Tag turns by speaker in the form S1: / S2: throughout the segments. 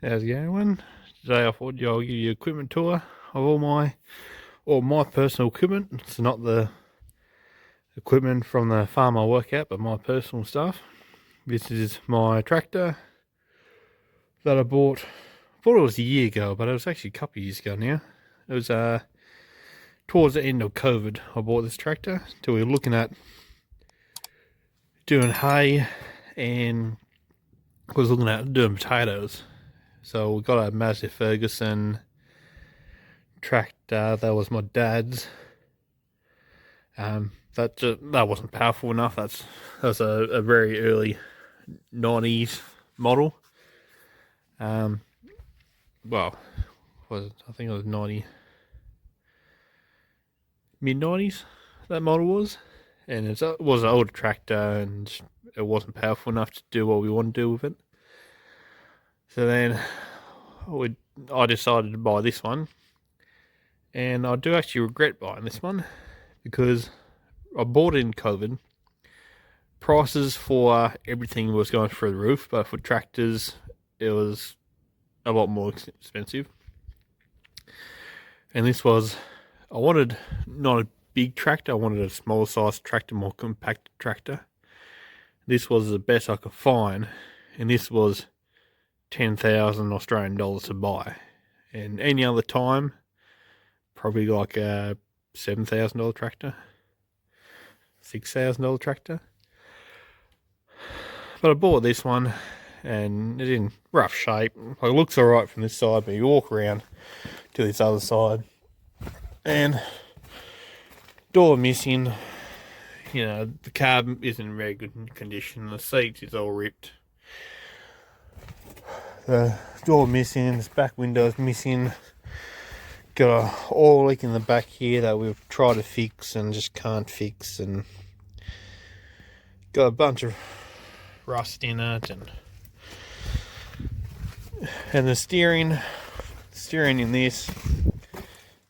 S1: How's it going? Today I thought I'll give you an equipment tour of all my personal equipment. It's not the equipment from the farm I work at, but my personal stuff. This is my tractor that I bought. I thought it was a year ago, but it was actually a couple of years ago now. It was towards the end of COVID. I bought this tractor. So we were looking at doing hay, and I was looking at doing potatoes. So we got a Massey Ferguson tractor. That was my dad's. That wasn't powerful enough. That was a very early '90s model. Well, I think it was mid '90s. That model was, and it was an older tractor, and it wasn't powerful enough to do what we want to do with it. So then I decided to buy this one, and I do actually regret buying this one because I bought it in COVID. Prices for everything was going through the roof, but for tractors, it was a lot more expensive. And I wanted not a big tractor, I wanted a smaller size tractor, more compact tractor. This was the best I could find, and this was 10,000 Australian dollars to buy. And any other time, probably like a $7,000 tractor, $6,000 tractor. But I bought this one, and it's in rough shape. It looks alright from this side, but you walk around to this other side, and door missing. The cab isn't in very good condition. The seat is all ripped. The door missing. This back window is missing. Got a oil leak in the back here that we've tried to fix and just can't fix, and got a bunch of rust in it, and the steering in this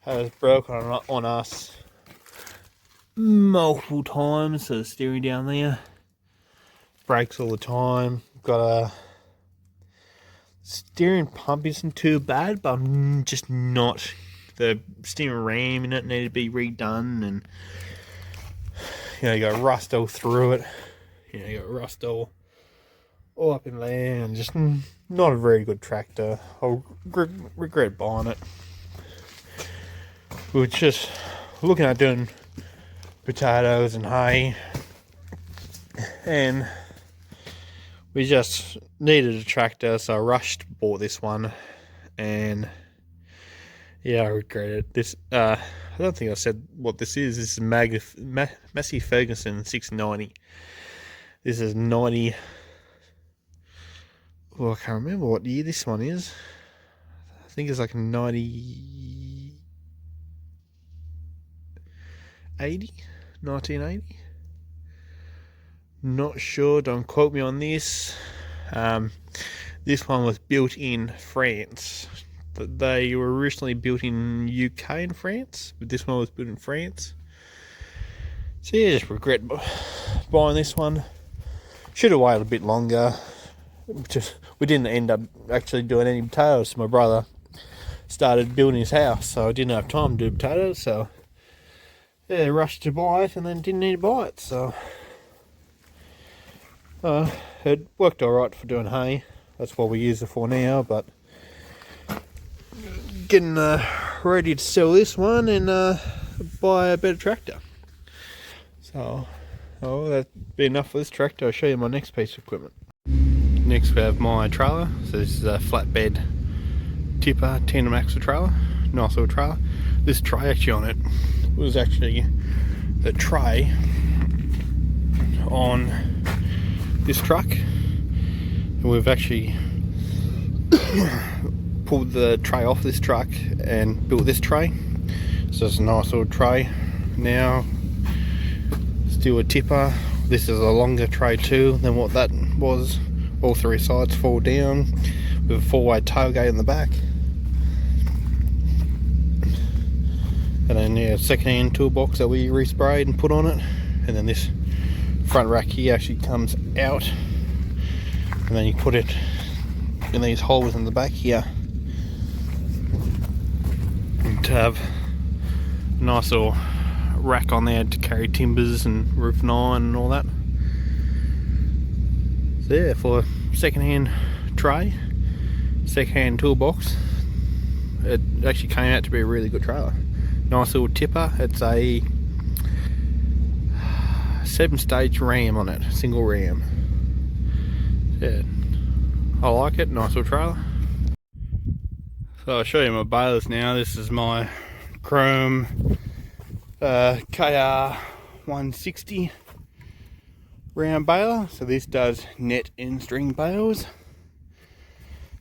S1: has broken on us multiple times. So the steering down there breaks all the time. Got a steering pump isn't too bad, but I'm just not. The steering ram in it needed to be redone, and you got rust all through it. You got rust all up in there, and just not a very good tractor. I'll regret buying it. We were just looking at doing potatoes and hay, and we just needed a tractor, so I rushed bought this one, and yeah, I regret it. This I don't think I said what this is. This is Massey Ferguson 690. This is 90. Well, I can't remember what year this one is. I think it's like 1980. 1980. Not sure, don't quote me on this. This one was built in France. They were originally built in UK and France, but this one was built in France. So yeah, just regret buying this one. Should have waited a bit longer. We didn't end up actually doing any potatoes. My brother started building his house, so I didn't have time to do potatoes. So yeah, rushed to buy it, and then didn't need to buy it. So it worked alright for doing hay. That's what we use it for now. But getting ready to sell this one and buy a better tractor. So that'd be enough for this tractor. I'll show you my next piece of equipment. Next we have my trailer. So this is a flatbed tipper tandem axle trailer. Nice little trailer. This tray actually on it was actually the tray on this truck, and we've actually pulled the tray off this truck and built this tray. So it's a nice little tray now. Still a tipper. This is a longer tray too than what that was. All three sides fall down with a 4-way tailgate in the back. And then yeah, second-hand toolbox that we resprayed and put on it. And then this front rack here actually comes out, and then you put it in these holes in the back here. And to have a nice little rack on there to carry timbers and roof and iron and all that. So yeah, for a second-hand tray, second-hand toolbox, it actually came out to be a really good trailer. Nice little tipper. It's a 7-stage ram on it, single ram. Yeah, I like it. Nice little trailer. So I'll show you my balers now. This is my Chrome KR 160 round baler. So this does net and string bales.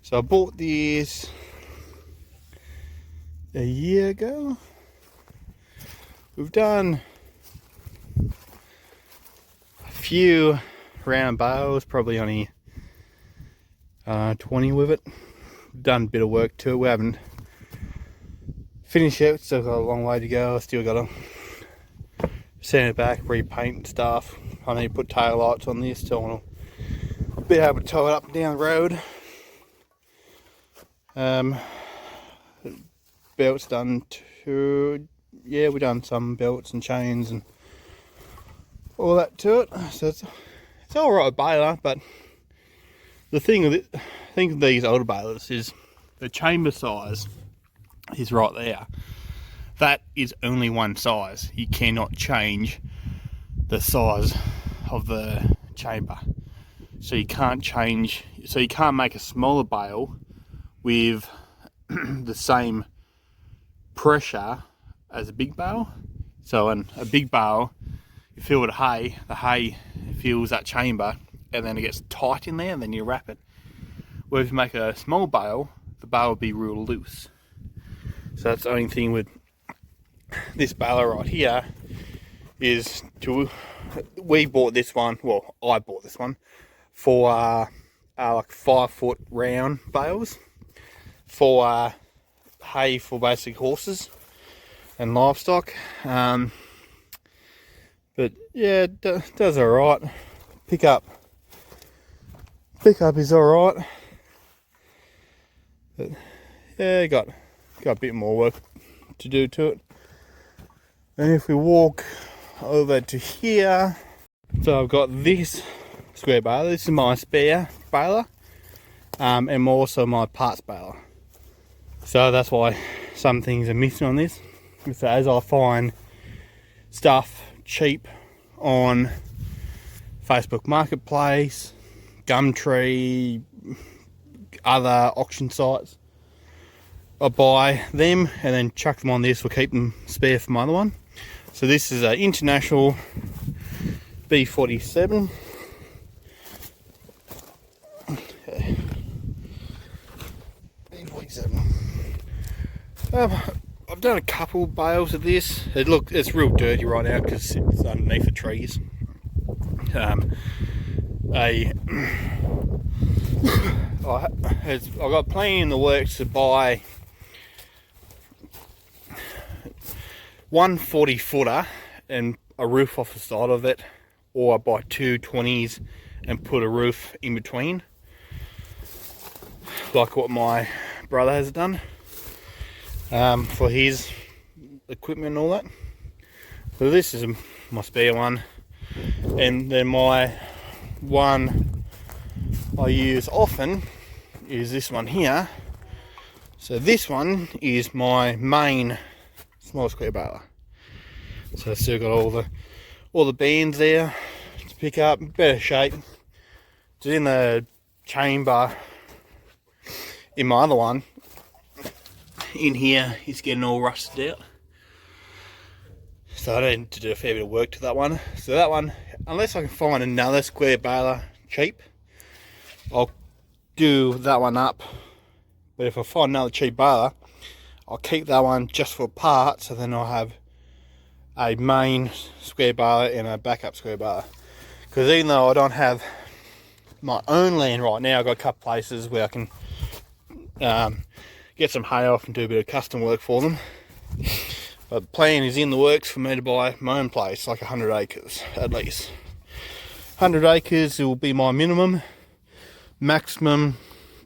S1: So I bought these a year ago. We've done a few round bales, probably only 20 with it. Done a bit of work to it. We haven't finished yet, still got a long way to go. I still got to send it back, repaint and stuff. I need to put tail lights on this so I'll be able to tow it up and down the road. Belts done too. Yeah, we done some belts and chains and all that to it. So it's all right baler, but the thing with these older balers is the chamber size is right there. That is only one size. You cannot change the size of the chamber. So you can't change. So you can't make a smaller bale with the same pressure as a big bale. So in a big bale, you fill with hay, the hay fills that chamber and then it gets tight in there and then you wrap it. Where if you make a small bale, the bale will be real loose. So that's the only thing with this baler right here is we bought this one, well I bought this one for like 5-foot round bales for hay for basic horses and livestock. But yeah, it does alright. Pickup is alright. But yeah, got a bit more work to do to it. And if we walk over to here, so I've got this square baler. This is my spare baler, and also my parts baler. So that's why some things are missing on this. So as I find stuff cheap on Facebook Marketplace, Gumtree, other auction sites, I buy them and then chuck them on this. We'll keep them spare for my other one. So this is an International B47. Okay. B47. I've done a couple bales of this. It's real dirty right now because it's underneath the trees. I've got plenty in the works to buy one 40-footer and a roof off the side of it, or I buy two 20s and put a roof in between, like what my brother has done for his equipment and all that. So this is my spare one, and then my one I use often is this one here. So this one is my main small square baler. So I've still got all the bands there to pick up, better shape. It's in the chamber in my other one. In here, it's getting all rusted out. So I need to do a fair bit of work to that one. So that one, unless I can find another square baler cheap, I'll do that one up. But if I find another cheap baler, I'll keep that one just for parts, so then I'll have a main square baler and a backup square baler. Because even though I don't have my own land right now, I've got a couple places where I can get some hay off and do a bit of custom work for them. But the plan is in the works for me to buy my own place, like 100 acres at least. 100 acres will be my minimum. Maximum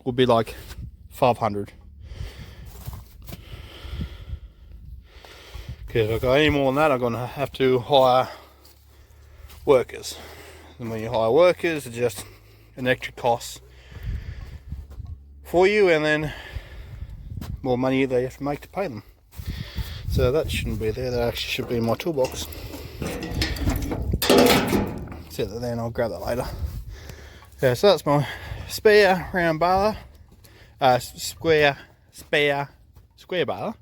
S2: would be like 500. Because if I got any more than that, I'm gonna have to hire workers. And when you hire workers, it's just an extra cost for you, and then more money they have to make to pay them. So that shouldn't be there. That actually should be in my toolbox. Set that there, and I'll grab that later. Yeah, so that's my spare round baler, square baler.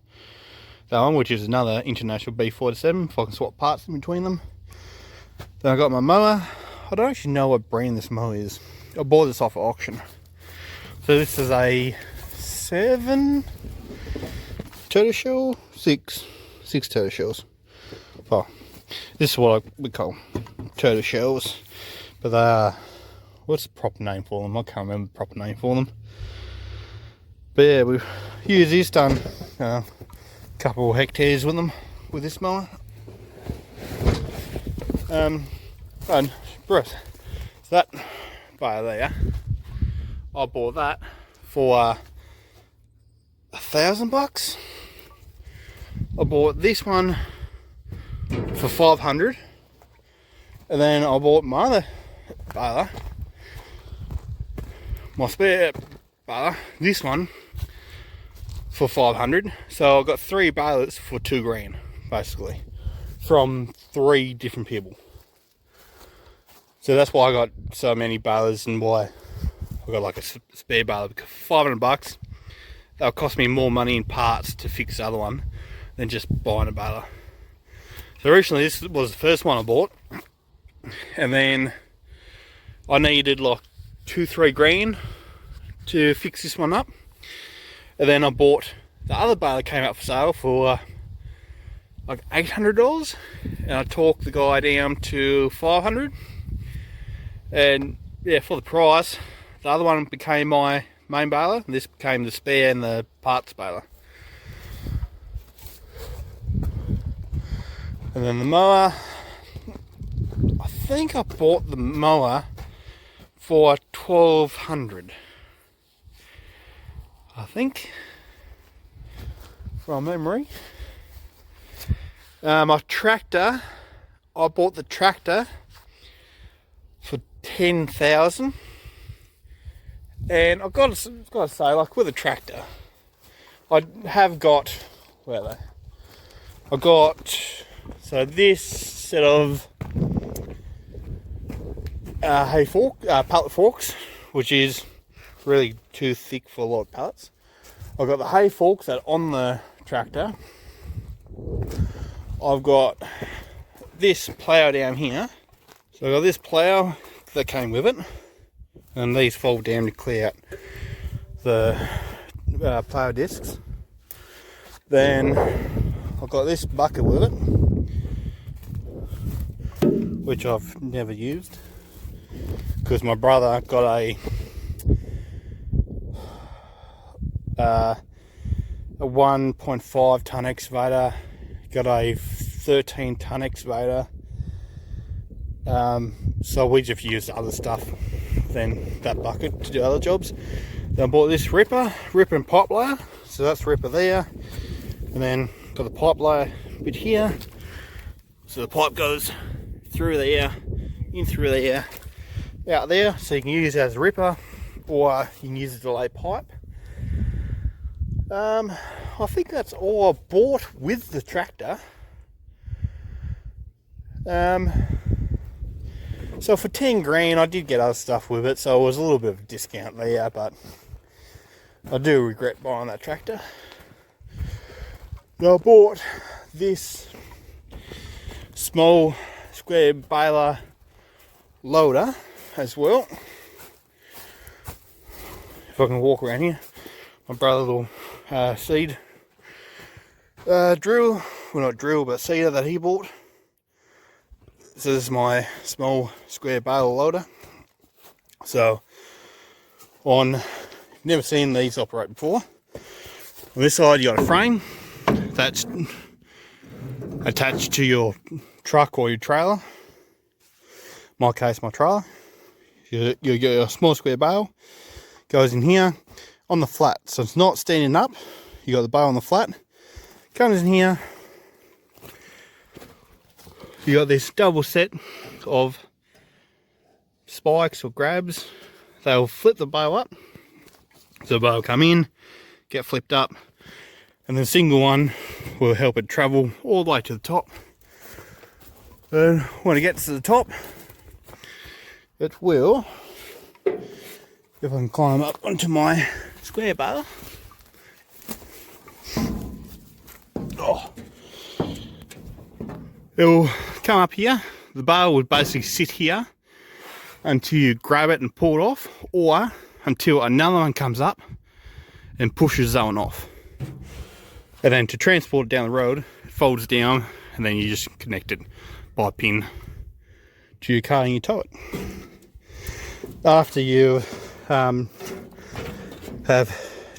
S2: That one, which is another International B47, if I can swap parts in between them. Then I got my mower. I don't actually know what brand this mower is. I bought this off at auction. So this is a 7 tortoiseshell, 6 tortoiseshells. Oh, this is what we call tortoiseshells, but they are, what's the proper name for them? I can't remember the proper name for them. But yeah, we've used this, done a couple of hectares with them, with this mower. And Bruce, so that by there, I bought that for $1,000. I bought this one for 500, and then I bought my other baler, my spare baler, this one for 500. So I got 3 balers for $2,000 basically, from 3 different people. So that's why I got so many balers, and why I got like a spare baler, because $500, that'll cost me more money in parts to fix the other one than just buying a baler. So originally this was the first one I bought, and then I needed like $2-3 to fix this one up, and then I bought the other baler, came out for sale for like $800, and I talked the guy down to 500, and yeah, for the price, the other one became my main baler, and this became the spare and the parts baler. And then the mower, I think I bought the mower for $1,200, I think, from memory. My tractor, I bought the tractor for $10,000, and I've got to say, like with a tractor, I have got, where are they? I got, so this set of pallet forks, which is really too thick for a lot of pallets. I've got the hay forks that are on the tractor. I've got this plough down here. So I've got this plough that came with it, and these fold down to clear out the plough discs. Then I've got this bucket with it, which I've never used, because my brother got a 1.5 ton excavator, got a 13 ton excavator, so we just used other stuff than that bucket to do other jobs. Then I bought this ripper and pipe layer, so that's ripper there, and then got the pipe layer bit here, so the pipe goes through there, in through there, out there, so you can use it as a ripper, or you can use it to lay pipe. I think that's all I bought with the tractor. So for $10,000, I did get other stuff with it, so it was a little bit of a discount there, but I do regret buying that tractor. Now I bought this small square baler loader as well. If I can walk around here, my brother's little seed drill, well not drill, but seeder that he bought. So this is my small square baler loader. So you've never seen these operate before. On this side you got a frame that's attached to your truck or your trailer. In my case, my trailer. You get a small square bale, goes in here on the flat. So it's not standing up. You got the bow on the flat. Comes in here. You got this double set of spikes or grabs. They'll flip the bow up. So the bow will come in, get flipped up, and the single one will help it travel all the way to the top. And when it gets to the top, it will, if I can climb up onto my square bar. Oh. It will come up here. The bar would basically sit here until you grab it and pull it off, or until another one comes up and pushes that one off. And then to transport it down the road, it folds down, and then you just connect it by pin to your car and you tow it. After you have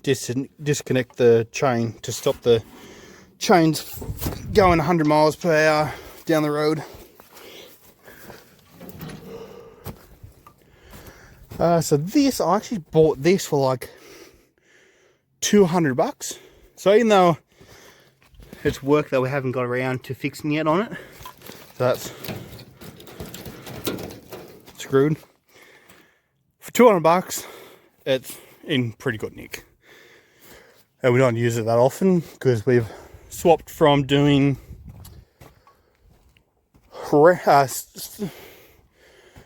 S2: disconnect the chain to stop the chains going 100 miles per hour down the road. So this, I actually bought this for like $200. So even though it's work that we haven't got around to fixing yet on it, so that's screwed. For $200, it's in pretty good nick. And we don't use it that often because we've swapped from doing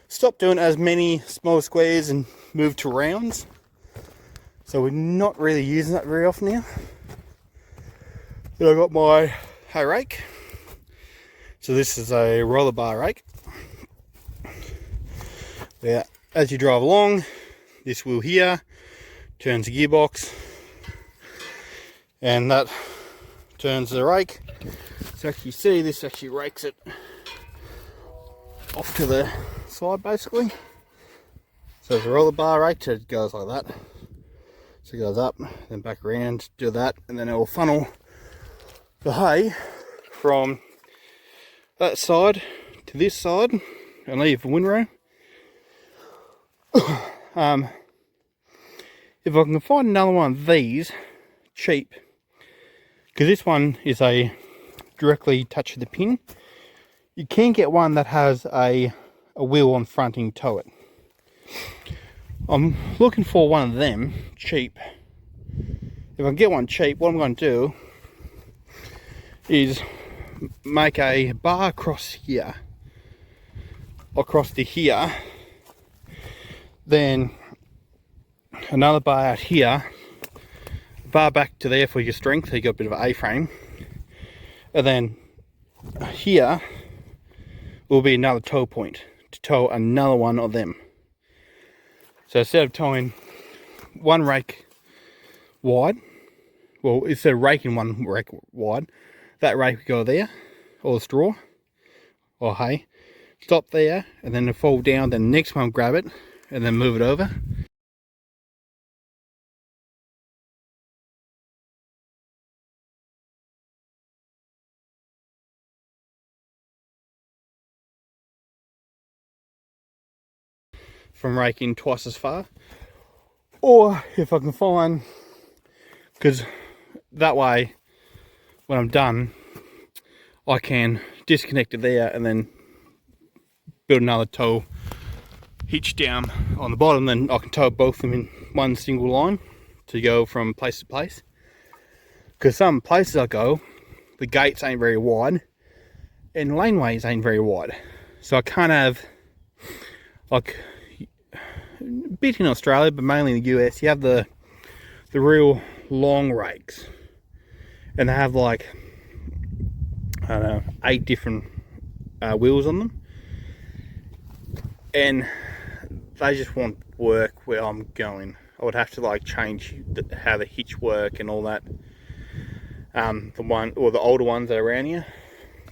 S2: stopped doing as many small squares and moved to rounds. So we're not really using that very often now. Then I got my hay rake. So this is a roller bar rake. Yeah, as you drive along, this wheel here turns the gearbox, and that turns the rake. So actually you see this actually rakes it off to the side basically. So it's a roller bar rake, so it goes like that. So it goes up, then back around, do that, and then it will funnel the hay from that side to this side and leave the windrow. If I can find another one of these cheap, because this one is a directly touch the pin, you can get one that has a wheel on front and you tow it. I'm looking for one of them cheap. If I can get one cheap, what I'm going to do is make a bar across here, across to here, then another bar out here, bar back to there for your strength, so you got a bit of an A-frame, and then here will be another tow point to tow another one of them. So instead of towing one rake wide, well, instead of raking one rake wide, that rake would go there, or straw, or hay, stop there, and then it'll fall down, then the next one grab it, and then move it over. From raking twice as far. Or if I can find, because that way when I'm done I can disconnect it there and then build another tow hitch down on the bottom, then I can tow both of them in one single line to go from place to place. Because some places I go, the gates ain't very wide and laneways ain't very wide, so I can't have, like a bit in Australia but mainly in the US, you have the real long rakes and they have like, I don't know, 8 different wheels on them, and they just won't work where I'm going. I would have to like change how the hitch work and all that. The one, or the older ones that are around here,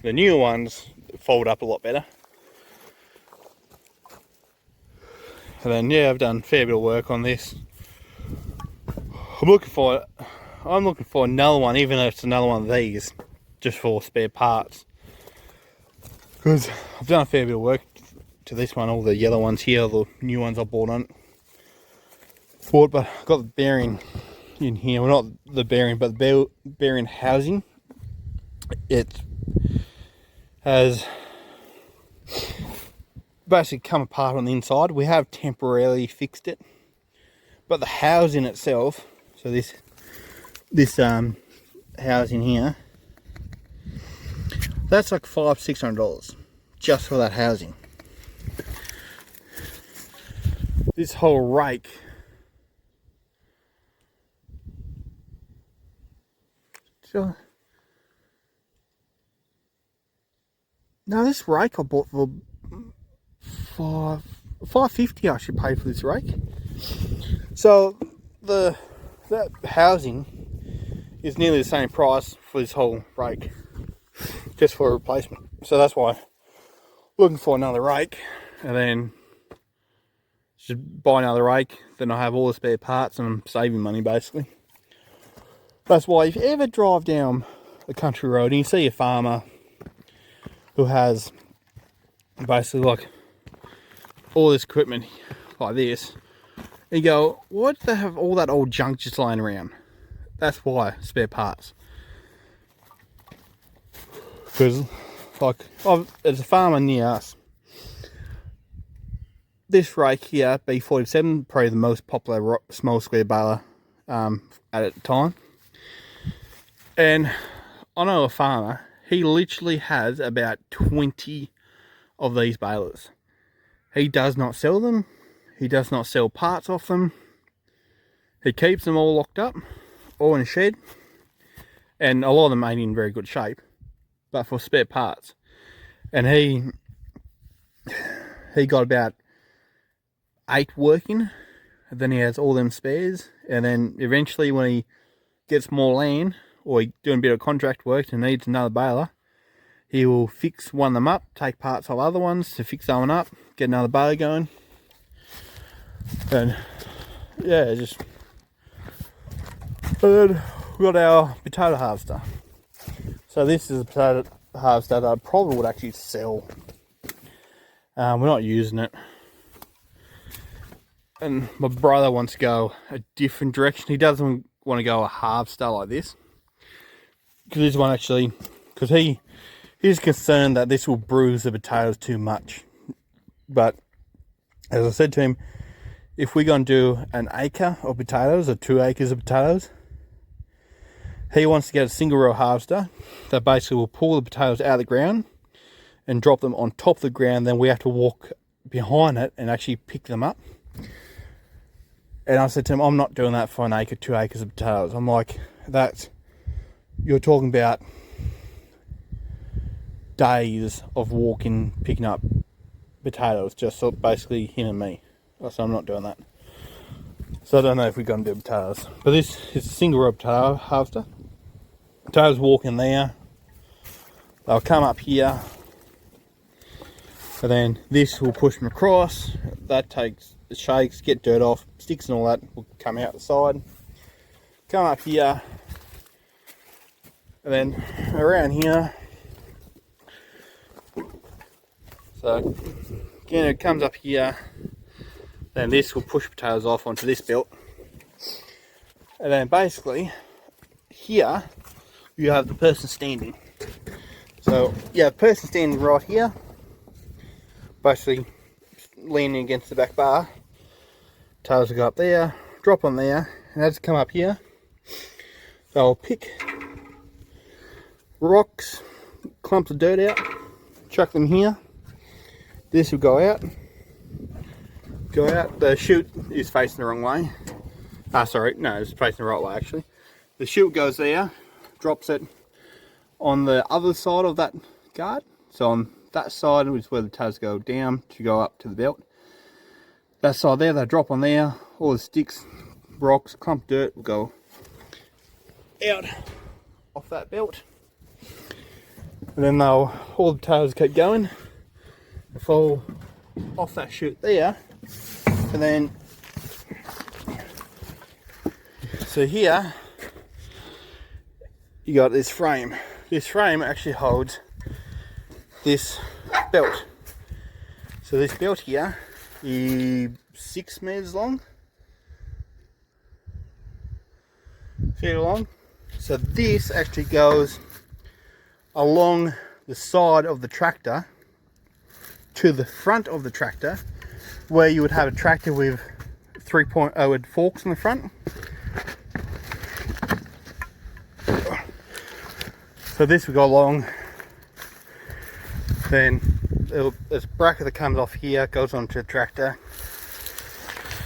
S2: the newer ones fold up a lot better. And then yeah, I've done a fair bit of work on this. I'm looking for another one, even though it's another one of these, just for spare parts. Because I've done a fair bit of work to this one, all the yellow ones here, the new ones I bought on. But I got the bearing in here. Well, not the bearing, but the bearing housing. It has basically come apart on the inside. We have temporarily fixed it, but the housing itself, so this housing here, that's like $500-600 just for that housing. This whole rake, so no, this rake I bought for $550. I should pay for this rake. So that housing is nearly the same price for this whole rake, just for a replacement. So that's why I'm looking for another rake, and then just buy another rake. Then I have all the spare parts, and I'm saving money basically. That's why if you ever drive down a country road and you see a farmer who has basically like all this equipment like this, and you go, why do they have all that old junk just lying around? That's why, spare parts. Because like, there's a farmer near us. This rake here, B47, probably the most popular small square baler at the time. And I know a farmer, he literally has about 20 of these balers. He does not sell them. He does not sell parts off them. He keeps them all locked up, all in a shed. And a lot of them ain't in very good shape, but for spare parts. And he got about 8 working, and then he has all them spares. And then eventually when he gets more land, or he's doing a bit of contract work and needs another baler, he will fix one of them up, take parts of other ones to fix that one up, get another baler going. And yeah, just, and then we got our potato harvester. So this is a potato harvester that I probably would actually sell. We're not using it. And my brother wants to go a different direction. He doesn't want to go a harvester like this. Because this one actually, because he's concerned that this will bruise the potatoes too much. But as I said to him, if we're going to do an acre of potatoes or 2 acres of potatoes, he wants to get a single row harvester that basically will pull the potatoes out of the ground and drop them on top of the ground. Then we have to walk behind it and actually pick them up. And I said to him, I'm not doing that for an acre, 2 acres of potatoes. I'm like, you're talking about days of walking, picking up potatoes, just so basically him and me. So I'm not doing that. So I don't know if we're going to do potatoes. But this is a single row potato harvester. Potatoes walk in there. They'll come up here. And then this will push them across. That takes the shakes, get dirt off, sticks and all that will come out the side. Come up here. And then around here. So again, it comes up here. Then this will push potatoes off onto this belt. And then basically here you have the person standing. So yeah, the person standing right here, basically leaning against the back bar. Potatoes will go up there, drop on there, and as they come up here, they'll pick rocks, clumps of dirt out, chuck them here. This will go out. The chute is facing the wrong way. Sorry, no, it's facing the right way actually. The chute goes there, drops it on the other side of that guard. So on that side is where the potatoes go down to go up to the belt. That side there, they drop on there. All the sticks, rocks, clump dirt will go out off that belt. And then all the potatoes keep going. They fall off that chute there. And then, so here, you got this frame. This frame actually holds this belt. So this belt here is 6 meters long. feet along. So this actually goes along the side of the tractor to the front of the tractor, where you would have a tractor with with forks in the front. So this will go along, then there's a bracket that comes off here, goes onto the tractor.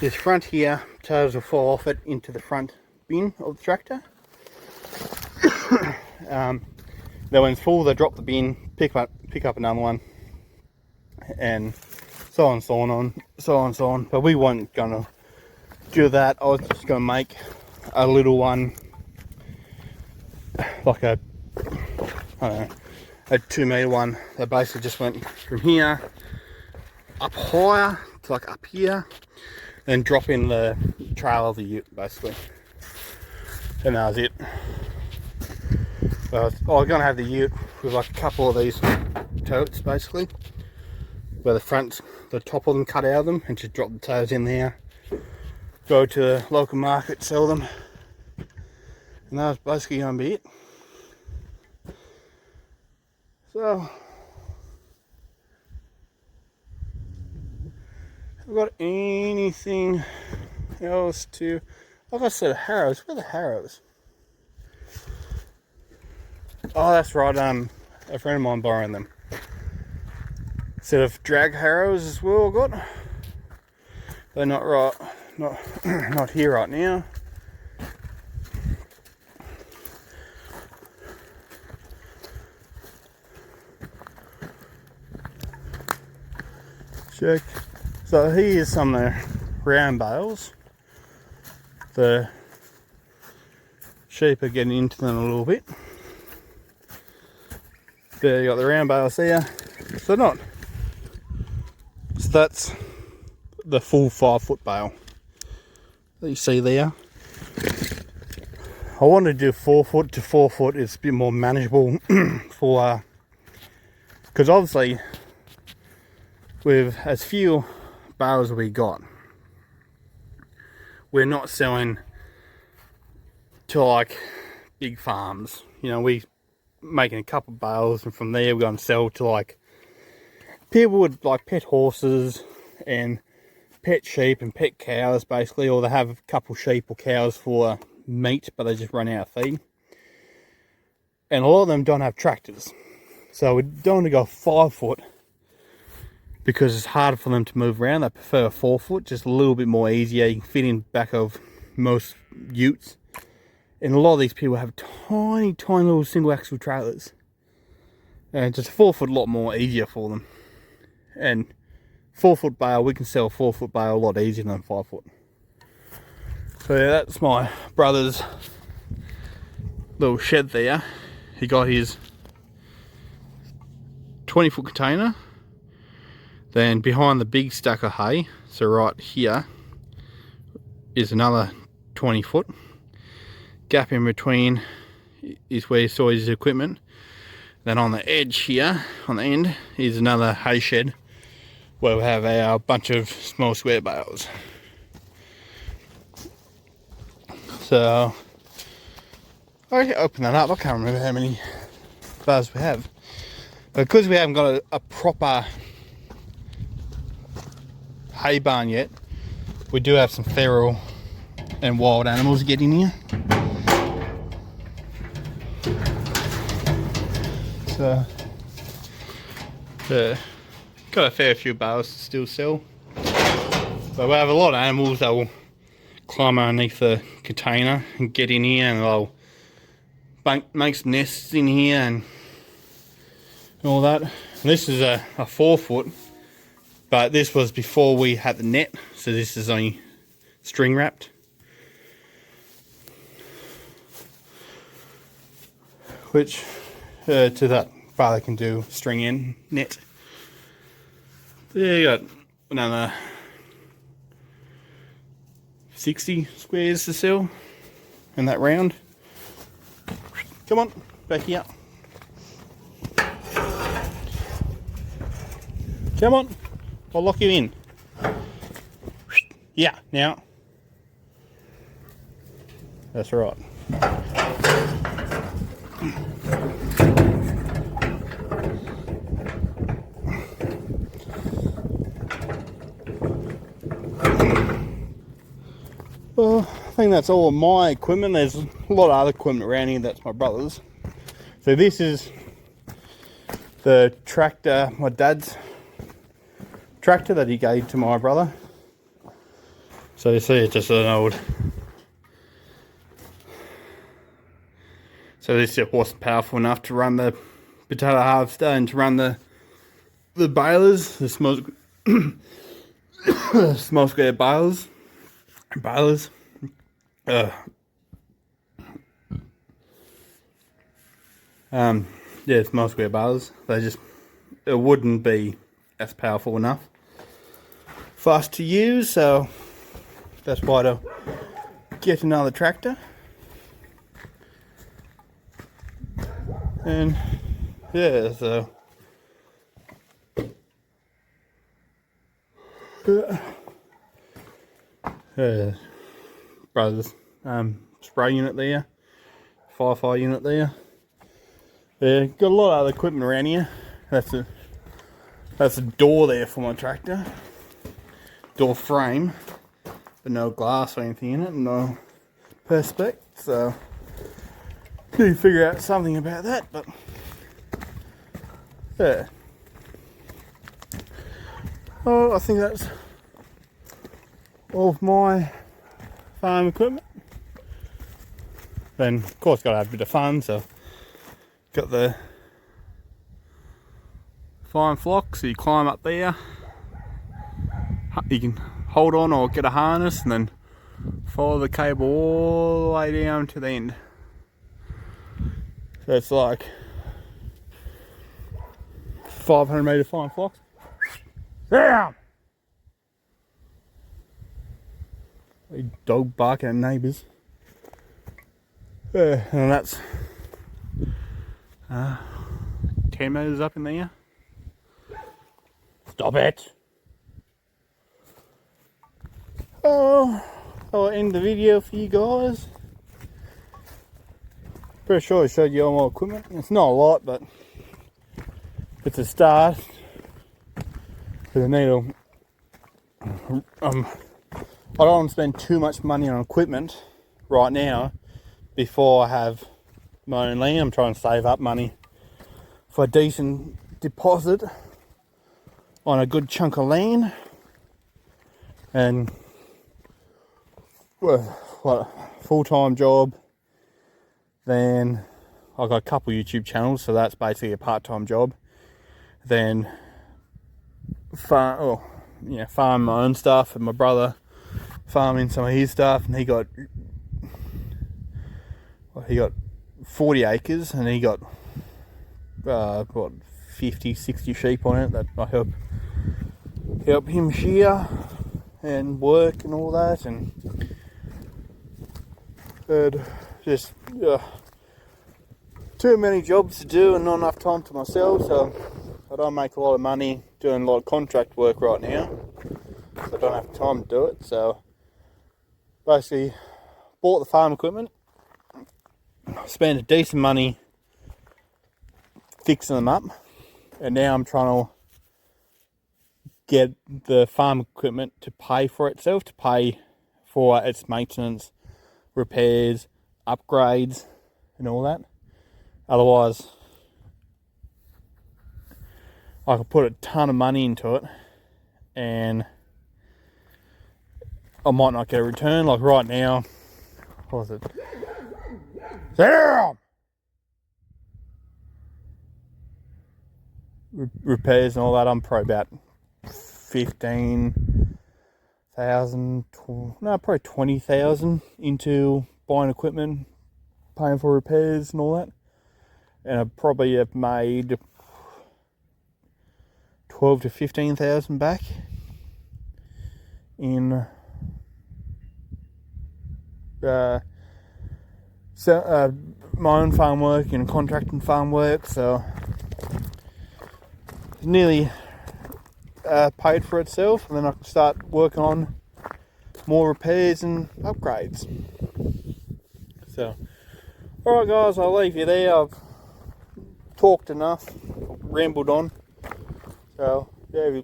S2: This front here, tires will fall off it into the front bin of the tractor. Then when it's full, they drop the bin, pick up another one, and so on, so on. But we weren't gonna do that. I was just gonna make a little one, like I don't know, a 2 meter one that basically just went from here up higher to like up here, then drop in the trail of the ute basically, and that was it. So I was gonna have the ute with like a couple of these totes basically, where the top of them cut out of them, and just drop the toes in there, go to the local market, sell them, and that was basically gonna be it. So have we got anything else to? Like I said, harrows. Where are the harrows? Oh, that's right. A friend of mine borrowing them. Instead of drag harrows as well, I got. They're not right. Not here right now. Check. So here's some of the round bales. The sheep are getting into them a little bit. There you got the round bales there. So that's the full 5 foot bale that you see there. I wanted to do 4 foot to 4 foot. It's a bit more manageable for because obviously with as few bales as we got, we're not selling to like big farms. You know, we making a couple of bales, and from there we're going to sell to like people with like pet horses and pet sheep and pet cows basically, or they have a couple sheep or cows for meat but they just run out of feed. And a lot of them don't have tractors, so we don't want to go 5 foot because it's harder for them to move around. They prefer 4 foot, just a little bit more easier. You can fit in back of most utes. And a lot of these people have tiny little single axle trailers. And just a 4 foot, a lot more easier for them. And 4 foot bale, we can sell a 4 foot bale a lot easier than 5 foot. So yeah, that's my brother's little shed there. He got his 20 foot container. Then behind the big stack of hay, so right here, is another 20 foot. Gap in between is where he stores his equipment. Then on the edge here, on the end, is another hay shed where we have our bunch of small square bales. So, I open that up. I can't remember how many bales we have. But because we haven't got a proper hay barn yet, we do have some feral and wild animals getting here. So got a fair few bales to still sell, but we have a lot of animals that will climb underneath the container and get in here, and they'll make some nests in here and all that. And this is a 4 foot, but this was before we had the net, so this is only string wrapped. Which to that father can do string in net. There you got another 60 squares to sell in that round. Come on, back here. Come on, I'll lock you in. Yeah, now. That's right. Well, I think that's all of my equipment. There's a lot of other equipment around here that's my brother's. So this is the tractor, my dad's tractor that he gave to my brother. So you see it's just an old... So this wasn't powerful enough to run the potato harvester and to run the balers, the small, small square balers. Yeah, small square balers. It wouldn't be as powerful enough for us to use, so that's why to get another tractor. And yeah, so brothers, spray unit there, fire unit there. Yeah, got a lot of other equipment around here. That's a door there for my tractor. Door frame, but no glass or anything in it, no perspex, so need to figure out something about that, but yeah. Oh, I think that's all of my farm equipment. Then of course gotta have a bit of fun, so got the flying flock, so you climb up there, you can hold on or get a harness and then follow the cable all the way down to the end. So it's like 500 metre flying flocks. Down! A dog barking at neighbours. And that's 10 metres up in there. Stop it! Oh, I'll end the video for you guys. Pretty sure I showed you all my equipment. It's not a lot, but it's a start. Because I need to, I don't want to spend too much money on equipment right now before I have my own land. I'm trying to save up money for a decent deposit on a good chunk of land. And what full-time job. Then I've got a couple YouTube channels, so that's basically a part-time job. Then farm my own stuff, and my brother farming some of his stuff, and he got 40 acres, and he got 50, 60 sheep on it that I help him shear and work and all that, and just too many jobs to do and not enough time to myself, so I don't make a lot of money doing a lot of contract work right now, so I don't have time to do it. So basically bought the farm equipment, spent a decent money fixing them up, and now I'm trying to get the farm equipment to pay for itself, to pay for its maintenance, repairs, upgrades and all that. Otherwise I could put a ton of money into it and I might not get a return. Like right now, what was it? Damn! Repairs and all that, I'm probably about 15,000, no, probably 20,000 into buying equipment, paying for repairs and all that. And I probably have made 12 to 15,000 back in my own farm work and contracting farm work, so nearly paid for itself, and then I can start working on more repairs and upgrades. So Alright guys, I'll leave you there. I've talked enough, rambled on. So yeah,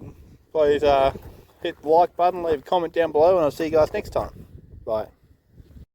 S2: please hit the like button, leave a comment down below, and I'll see you guys next time. Bye.